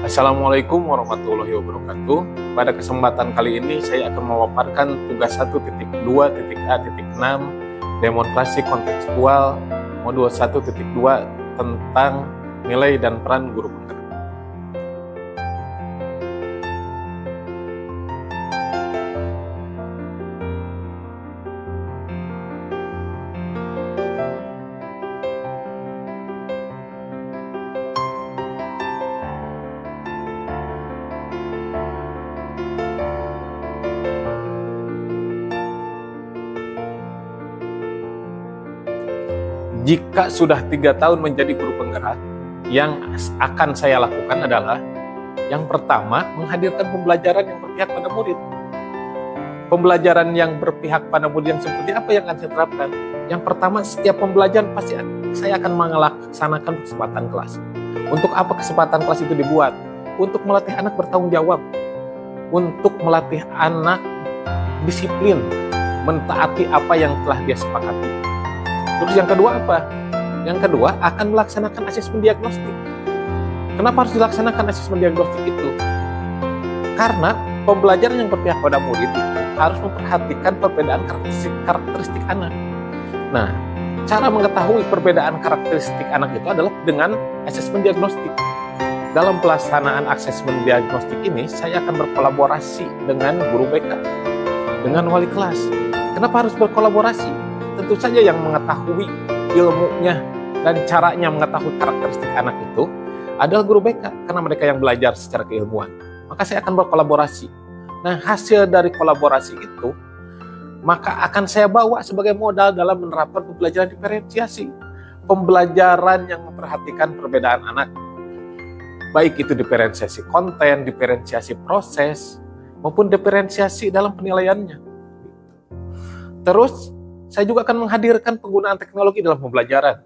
Assalamualaikum warahmatullahi wabarakatuh. Pada kesempatan kali ini saya akan memaparkan tugas 1.2.A.6 demonstrasi kontekstual modul 1.2 tentang nilai dan peran guru penggerak. Jika sudah 3 tahun menjadi guru penggerak, yang akan saya lakukan adalah yang pertama, menghadirkan pembelajaran yang berpihak pada murid. Pembelajaran yang berpihak pada murid yang seperti apa yang akan saya terapkan? Yang pertama, setiap pembelajaran pasti saya akan melaksanakan kesempatan kelas. Untuk apa kesempatan kelas itu dibuat? Untuk melatih anak bertanggung jawab, untuk melatih anak disiplin, mentaati apa yang telah dia sepakati. Terus yang kedua apa? Yang kedua akan melaksanakan asesmen diagnostik. Kenapa harus dilaksanakan asesmen diagnostik itu? Karena pembelajaran yang berpihak pada murid itu harus memperhatikan perbedaan karakteristik anak. Nah, cara mengetahui perbedaan karakteristik anak itu adalah dengan asesmen diagnostik. Dalam pelaksanaan asesmen diagnostik ini, saya akan berkolaborasi dengan guru BK, dengan wali kelas. Kenapa harus berkolaborasi? Tentu saja yang mengetahui ilmunya dan caranya mengetahui karakteristik anak itu adalah guru BK, karena mereka yang belajar secara keilmuan. Maka saya akan berkolaborasi. Nah, hasil dari kolaborasi itu maka akan saya bawa sebagai modal dalam menerapkan pembelajaran diferensiasi. Pembelajaran yang memperhatikan perbedaan anak. Baik itu diferensiasi konten, diferensiasi proses, maupun diferensiasi dalam penilaiannya. Terus, saya juga akan menghadirkan penggunaan teknologi dalam pembelajaran.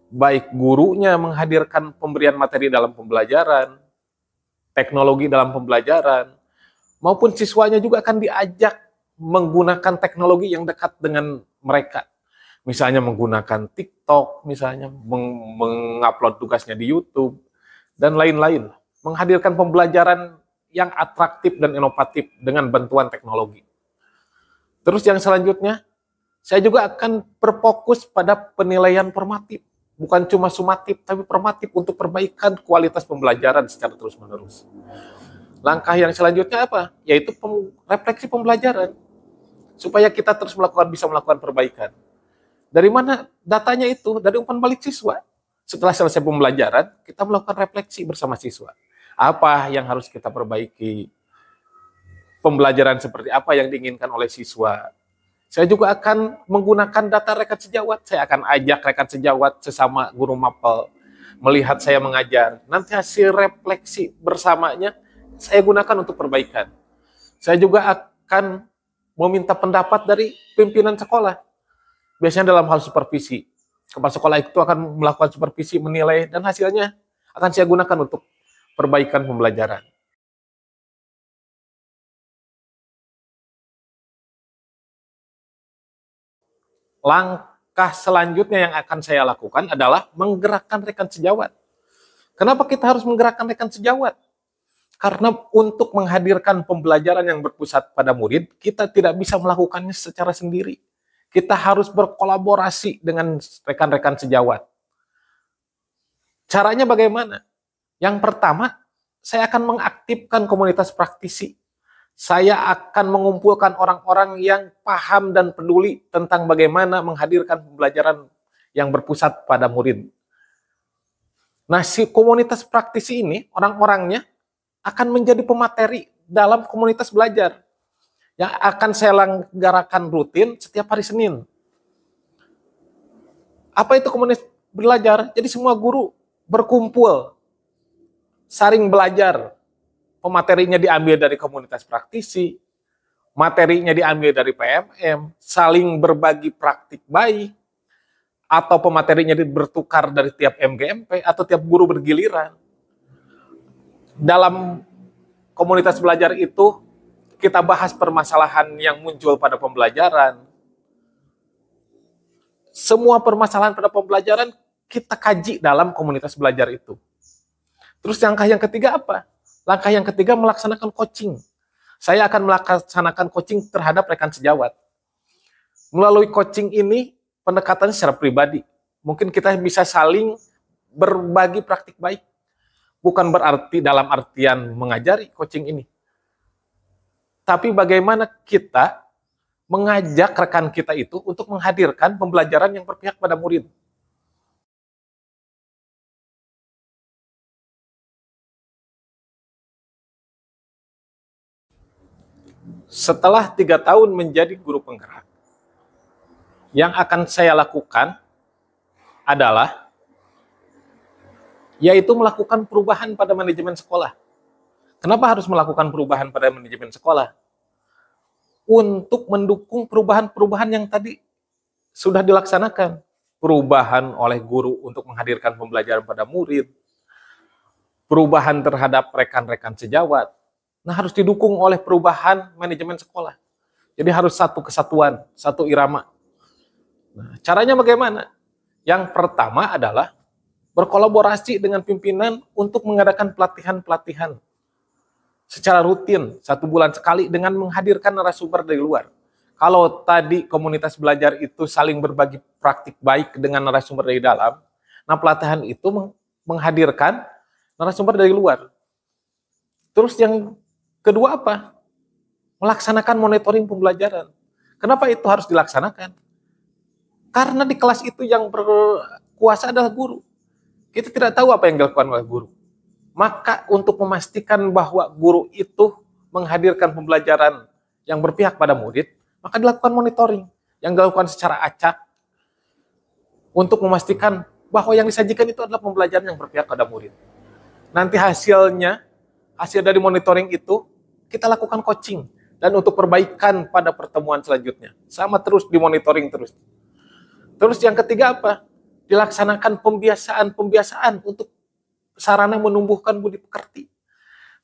Baik gurunya menghadirkan pemberian materi dalam pembelajaran, teknologi dalam pembelajaran, maupun siswanya juga akan diajak menggunakan teknologi yang dekat dengan mereka. Misalnya menggunakan TikTok, misalnya mengupload tugasnya di YouTube, dan lain-lain. Menghadirkan pembelajaran yang atraktif dan inovatif dengan bantuan teknologi. Terus yang selanjutnya, saya juga akan berfokus pada penilaian formatif, bukan cuma sumatif, tapi formatif untuk perbaikan kualitas pembelajaran secara terus-menerus. Langkah yang selanjutnya apa? Yaitu refleksi pembelajaran, supaya kita terus bisa melakukan perbaikan. Dari mana datanya itu? Dari umpan balik siswa. Setelah selesai pembelajaran, kita melakukan refleksi bersama siswa. Apa yang harus kita perbaiki? Pembelajaran seperti apa yang diinginkan oleh siswa? Saya juga akan menggunakan data rekan sejawat. Saya akan ajak rekan sejawat sesama guru mapel melihat saya mengajar. Nanti hasil refleksi bersamanya saya gunakan untuk perbaikan. Saya juga akan meminta pendapat dari pimpinan sekolah. Biasanya dalam hal supervisi. Kepala sekolah itu akan melakukan supervisi, menilai, dan hasilnya akan saya gunakan untuk perbaikan pembelajaran. Langkah selanjutnya yang akan saya lakukan adalah menggerakkan rekan sejawat. Kenapa kita harus menggerakkan rekan sejawat? Karena untuk menghadirkan pembelajaran yang berpusat pada murid, kita tidak bisa melakukannya secara sendiri. Kita harus berkolaborasi dengan rekan-rekan sejawat. Caranya bagaimana? Yang pertama, saya akan mengaktifkan komunitas praktisi. Saya akan mengumpulkan orang-orang yang paham dan peduli tentang bagaimana menghadirkan pembelajaran yang berpusat pada murid. Nah, si komunitas praktisi ini, orang-orangnya akan menjadi pemateri dalam komunitas belajar yang akan saya lenggarakan rutin setiap hari Senin. Apa itu komunitas belajar? Jadi semua guru berkumpul, saling belajar. Pematerinya diambil dari komunitas praktisi, materinya diambil dari PMM, saling berbagi praktik baik, atau pematerinya bertukar dari tiap MGMP, atau tiap guru bergiliran. Dalam komunitas belajar itu, kita bahas permasalahan yang muncul pada pembelajaran. Semua permasalahan pada pembelajaran kita kaji dalam komunitas belajar itu. Terus langkah yang ketiga apa? Langkah yang ketiga, melaksanakan coaching. Saya akan melaksanakan coaching terhadap rekan sejawat. Melalui coaching ini, pendekatannya secara pribadi. Mungkin kita bisa saling berbagi praktik baik. Bukan berarti dalam artian mengajari coaching ini. Tapi bagaimana kita mengajak rekan kita itu untuk menghadirkan pembelajaran yang berpihak pada murid. Setelah 3 tahun menjadi guru penggerak, yang akan saya lakukan adalah yaitu melakukan perubahan pada manajemen sekolah. Kenapa harus melakukan perubahan pada manajemen sekolah? Untuk mendukung perubahan-perubahan yang tadi sudah dilaksanakan. Perubahan oleh guru untuk menghadirkan pembelajaran pada murid, perubahan terhadap rekan-rekan sejawat. Nah, harus didukung oleh perubahan manajemen sekolah. Jadi harus satu kesatuan, satu irama. Nah, caranya bagaimana? Yang pertama adalah berkolaborasi dengan pimpinan untuk mengadakan pelatihan-pelatihan secara rutin, 1 bulan sekali dengan menghadirkan narasumber dari luar. Kalau tadi komunitas belajar itu saling berbagi praktik baik dengan narasumber dari dalam, nah pelatihan itu menghadirkan narasumber dari luar. Terus yang kedua apa? Melaksanakan monitoring pembelajaran. Kenapa itu harus dilaksanakan? Karena di kelas itu yang berkuasa adalah guru. Kita tidak tahu apa yang dilakukan oleh guru. Maka untuk memastikan bahwa guru itu menghadirkan pembelajaran yang berpihak pada murid, maka dilakukan monitoring yang dilakukan secara acak untuk memastikan bahwa yang disajikan itu adalah pembelajaran yang berpihak pada murid. Nanti hasil dari monitoring itu kita lakukan coaching dan untuk perbaikan pada pertemuan selanjutnya. Sama terus dimonitoring terus. Terus yang ketiga apa? Dilaksanakan pembiasaan untuk sarana menumbuhkan budi pekerti.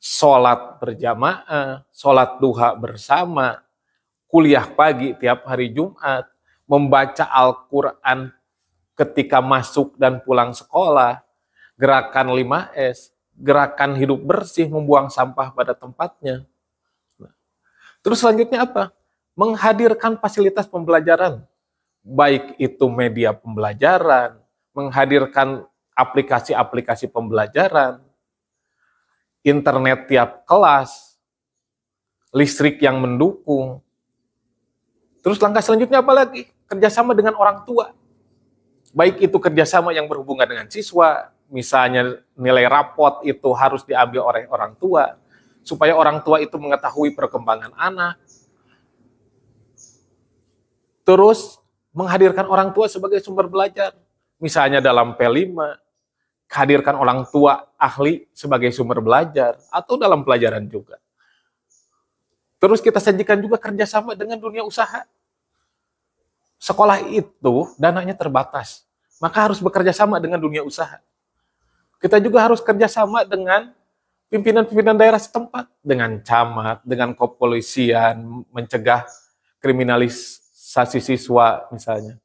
Sholat berjamaah, sholat duha bersama, kuliah pagi tiap hari Jumat, membaca Al-Quran ketika masuk dan pulang sekolah, gerakan 5S, gerakan hidup bersih, membuang sampah pada tempatnya. Terus selanjutnya apa? Menghadirkan fasilitas pembelajaran, baik itu media pembelajaran, menghadirkan aplikasi-aplikasi pembelajaran, internet tiap kelas, listrik yang mendukung. Terus langkah selanjutnya apa lagi? Kerjasama dengan orang tua. Baik itu kerjasama yang berhubungan dengan siswa, misalnya nilai rapot itu harus diambil oleh orang tua, supaya orang tua itu mengetahui perkembangan anak. Terus menghadirkan orang tua sebagai sumber belajar. Misalnya dalam P5, hadirkan orang tua ahli sebagai sumber belajar, atau dalam pelajaran juga. Terus kita sajikan juga kerjasama dengan dunia usaha. Sekolah itu dananya terbatas, maka harus bekerja sama dengan dunia usaha. Kita juga harus kerjasama dengan pimpinan-pimpinan daerah setempat, dengan camat, dengan kepolisian, mencegah kriminalisasi siswa misalnya,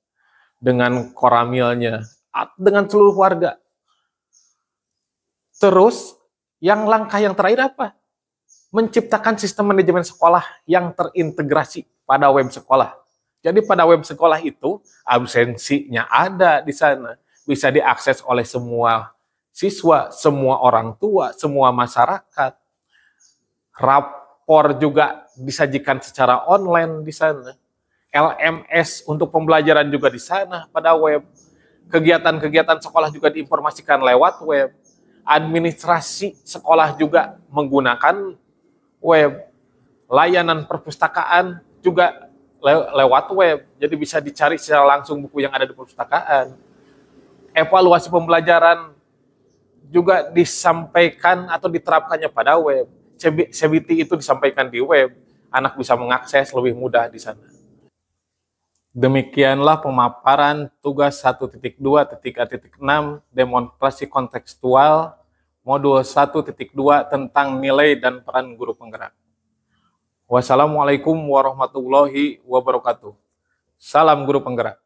dengan koramilnya, dengan seluruh warga. Terus, langkah yang terakhir apa? Menciptakan sistem manajemen sekolah yang terintegrasi pada web sekolah. Jadi pada web sekolah itu, absensinya ada di sana. Bisa diakses oleh semua siswa, semua orang tua, semua masyarakat. Rapor juga disajikan secara online di sana. LMS untuk pembelajaran juga di sana pada web. Kegiatan-kegiatan sekolah juga diinformasikan lewat web. Administrasi sekolah juga menggunakan web. Layanan perpustakaan juga lewat web. Jadi bisa dicari secara langsung buku yang ada di perpustakaan. Evaluasi pembelajaran juga disampaikan atau diterapkannya pada web. CBT itu disampaikan di web. Anak bisa mengakses lebih mudah di sana. Demikianlah pemaparan tugas 1.2.A.6 demonstrasi kontekstual modul 1.2 tentang nilai dan peran guru penggerak. Wassalamualaikum warahmatullahi wabarakatuh. Salam guru penggerak.